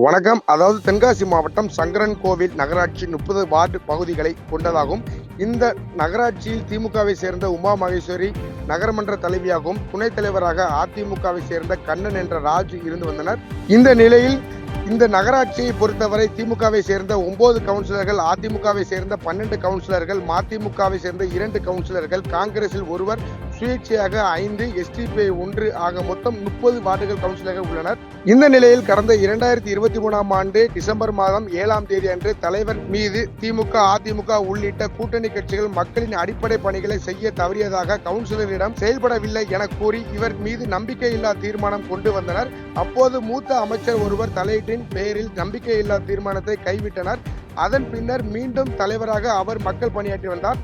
வணக்கம். அதாவது தென்காசி மாவட்டம் சங்கரன்கோவில் நகராட்சி 30 வார்டு பகுதிகளை கொண்டதாகும். இந்த நகராட்சியில் திமுகவை சேர்ந்த உமா மகேஸ்வரி நகரமன்ற தலைவியாகவும் துணைத் தலைவராக அதிமுகவை சேர்ந்த கண்ணன் என்ற ராஜு இருந்து வந்தனர். இந்த நிலையில் இந்த நகராட்சியை பொறுத்தவரை திமுகவை சேர்ந்த 9 கவுன்சிலர்கள், அதிமுகவை சேர்ந்த 12 கவுன்சிலர்கள், மதிமுகவை சேர்ந்த 2 கவுன்சிலர்கள், காங்கிரஸில் ஒருவர், சுயேட்சையாக 5, எஸ்டிபிஐ 1 ஆக மொத்தம் 30 வார்டுகள் கவுன்சிலர்கள் உள்ளனர். இந்த நிலையில் கடந்த 2023ஆம் ஆண்டு டிசம்பர் மாதம் 7ஆம் தேதி அன்று தலைவர் மீது திமுக, அதிமுக உள்ளிட்ட கூட்டணி கட்சிகள் மக்களின் அடிப்படை பணிகளை செய்ய தவறியதாக கவுன்சிலரிடம் செயல்படவில்லை என கூறி இவர் மீது நம்பிக்கையில்லா தீர்மானம் கொண்டு வந்தனர். அப்போது மூத்த அமைச்சர் ஒருவர் தலையீட்டின் பெயரில் நம்பிக்கையில்லா தீர்மானத்தை கைவிட்டனர். அதன் பின்னர் மீண்டும் தலைவராக அவர் மக்கள் பணியாற்றி வந்தார்.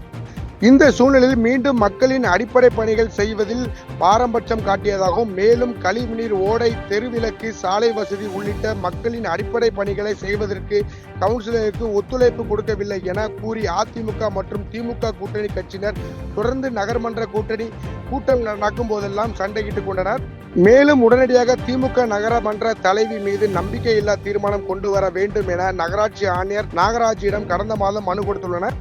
இந்த சூழ்நிலையில் மீண்டும் மக்களின் அடிப்படை பணிகள் செய்வதில் பாரபட்சம் காட்டியதாகவும், மேலும் கழிவுநீர், ஓடை, தெருவிளக்கு, சாலை வசதி உள்ளிட்ட மக்களின் அடிப்படை பணிகளை செய்வதற்கு கவுன்சிலருக்கு ஒத்துழைப்பு கொடுக்கவில்லை என கூறி அதிமுக மற்றும் திமுக கூட்டணி கட்சியினர் தொடர்ந்து நகர்மன்ற கூட்டம் நடக்கும் போதெல்லாம் சண்டையிட்டுக் கொண்டனர். மேலும் உடனடியாக திமுக நகரமன்ற தலைவி மீது நம்பிக்கையில்லா தீர்மானம் கொண்டு வர வேண்டும் என நகராட்சி ஆணையர் நாகராஜிடம் கடந்த மாதம் மனு கொடுத்துள்ளனர்.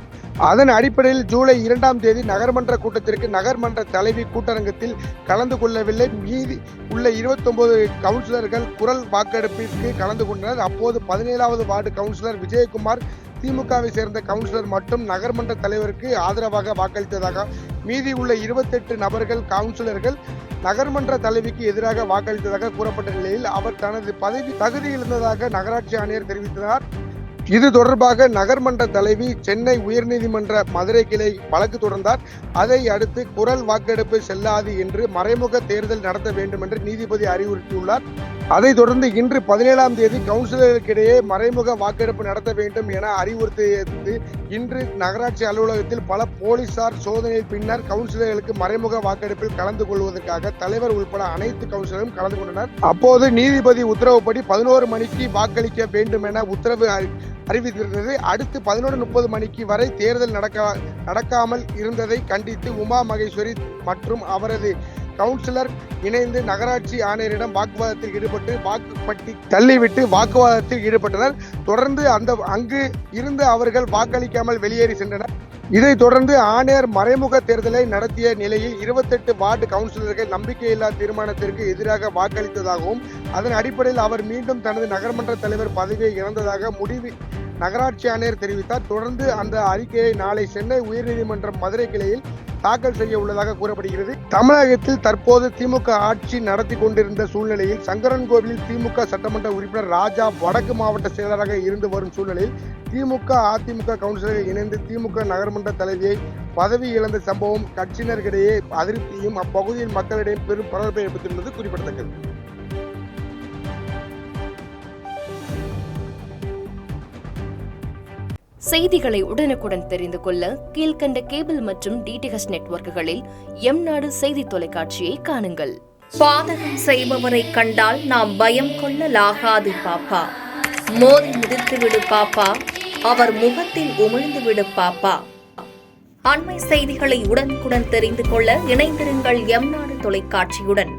அதன் அடிப்படையில் ஜூலை 2ஆம் தேதி நகர்மன்ற கூட்டத்திற்கு நகர்மன்ற தலைவி கூட்டரங்கத்தில் கலந்து கொள்ளவில்லை. மீதி உள்ள 29 கவுன்சிலர்கள் குரல் வாக்கெடுப்பிற்கு கலந்து கொண்டனர். அப்போது 17வது வார்டு கவுன்சிலர் விஜயகுமார், திமுகவை சேர்ந்த கவுன்சிலர் மற்றும் நகர்மன்ற தலைவருக்கு ஆதரவாக வாக்களித்ததாக, மீதி உள்ள 28 நபர்கள் கவுன்சிலர்கள் நகர்மன்ற தலைவிக்கு எதிராக வாக்களித்ததாக கூறப்பட்ட நிலையில் அவர் தனது பதவி தகுதியிழந்ததாக நகராட்சி ஆணையர் தெரிவித்தார். இது தொடர்பாக நகர்மன்ற தலைவி சென்னை உயர்நீதிமன்ற மதுரை கிளை வழக்கு தொடர்ந்தார். அதை அடுத்து குரல் வாக்கெடுப்பு செல்லாது என்று மறைமுக தேர்தல் நடத்த வேண்டும் என்று நீதிபதி அறிவுறுத்தியுள்ளார். அதைத் தொடர்ந்து இன்று 17ஆம் தேதி கவுன்சிலர்களுக்கிடையே மறைமுக வாக்கெடுப்பு நடத்த வேண்டும் என அறிவுறுத்தியது. இன்று நகராட்சி அலுவலகத்தில் பல போலீசார் சோதனையின் பின்னர் கவுன்சிலர்களுக்கு மறைமுக வாக்கெடுப்பில் கலந்து கொள்வதற்காக தலைவர் உட்பட அனைத்து கவுன்சிலரும் கலந்து கொண்டனர். அப்போது நீதிபதி உத்தரவுப்படி 11 மணிக்கு வாக்களிக்க வேண்டும் என உத்தரவு அறிவித்திருந்தது. அடுத்து 11:30 மணிக்கு வரை தேர்தல் நடக்காமல் இருந்ததை கண்டித்து உமா மகேஸ்வரி மற்றும் அவரது கவுன்சிலர் இணைந்து நகராட்சி ஆணையரிடம் வாக்குவாதத்தில் ஈடுபட்டு வாக்குப்பட்டி தள்ளிவிட்டு வாக்குவாதத்தில் ஈடுபட்டனர். தொடர்ந்து அங்கு இருந்து அவர்கள் வாக்களிக்காமல் வெளியேறி சென்றனர். இதைத் தொடர்ந்து ஆணையர் மறைமுக தேர்தலை நடத்திய நிலையில் 28 வார்டு கவுன்சிலர்கள் நம்பிக்கையில்லா தீர்மானத்திற்கு எதிராக வாக்களித்ததாகவும், அதன் அடிப்படையில் அவர் மீண்டும் தனது நகர்மன்ற தலைவர் பதவியை இழந்ததாக நகராட்சி ஆணையர் தெரிவித்தார். தொடர்ந்து அந்த அறிக்கையை நாளை சென்னை உயர்நீதிமன்றம் மதுரை கிளையில் தாக்கல் செய்ய உள்ளதாக கூறப்படுகிறது. தமிழகத்தில் தற்போது திமுக ஆட்சி நடத்தி கொண்டிருந்த சூழ்நிலையில் சங்கரன்கோவிலில் திமுக சட்டமன்ற உறுப்பினர் ராஜா வடக்கு மாவட்ட செயலராக இருந்து வரும் சூழ்நிலையில் திமுக, அதிமுக கவுன்சிலர்கள் இணைந்து திமுக நகர்மன்ற தலைவியை பதவி இழந்த சம்பவம் கட்சியினரிடையே அதிருப்தியும் அப்பகுதியின் மக்களிடையே பெரும் பரபரப்பை ஏற்படுத்தியுள்ளது குறிப்பிடத்தக்கது. செய்திகளை உடனுக்குடன் தெரிந்து கொள்ள கீழ்கண்ட கேபிள் மற்றும் டிடிஎச் நெட்வொர்க்குகளில் எம்நாடு செய்தி தொலைக்காட்சியை காணுங்கள். பாதகம் செய்பவரை கண்டால் நாம் பயம் கொள்ளலாகாது பாப்பா. மோதி மிதித்துவிடு பாப்பா, அவர் முகத்தில் உமிழ்ந்துவிடு பாப்பா. அண்மை செய்திகளை உடனுக்குடன் தெரிந்து கொள்ள இணைந்திருங்கள் எம்நாடு தொலைக்காட்சியுடன்.